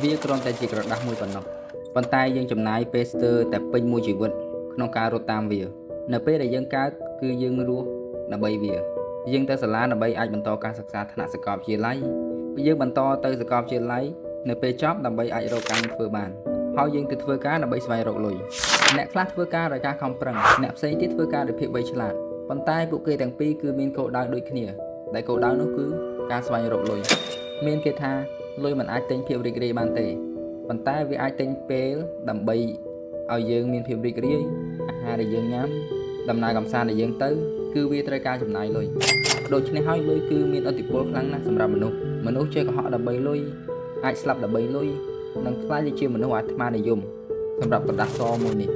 វាគ្រាន់តែជាក្រដាស់មួយប៉ុណ្ណោះប៉ុន្តែយើងចំណាយពេលស្ទើរតែពេញមួយជីវិតក្នុងការរត់តាមវានៅពេលដែលយើងកើតគឺយើងរស់ដើម្បីវាយើងទៅសាលាដើម្បីអាចបន្តការសិក្សាថ្នាក់សាកលវិទ្យាល័យយើងបន្តទៅសាកលវិទ្យាល័យនៅពេលចប់ដើម្បីអាចរកការធ្វើបានហើយយើងទៅធ្វើការដើម្បីស្វែងរកលុយអ្នកខ្លះធ្វើការដោយការខំប្រឹងអ្នកផ្សេងទៀតធ្វើការដោយភាពវៃឆ្លាតប៉ុន្តែពួកគេទាំងពីរគឺមានគោលដៅដូចគ្នាដែលគោលដៅនោះគឺការស្វែងរកលុយមានគេថាលុយមិនអាចទិញភាពរីករាយបានទេប៉ុន្តែវាអាចទិញពេលដើម្បីឲ្យយើងមានភាពរីករាយអាហារដែលយើងញ៉ាំដំណើរកម្សាន្តដែលយើងទៅគឺវាត្រូវការចំណាយលុយដូច្នេះហើយលុយគឺមានឥទ្ធិពលខ្លាំងណាស់សម្រាប់មនុស្សចេះកុហកដើម្បីលុយអាចស្លាប់ដើម្បីលុយនិងខ្លាចទៅជាមនុស្សអាត្មានិយមសម្រាប់ក្រដាសសមួយនេះ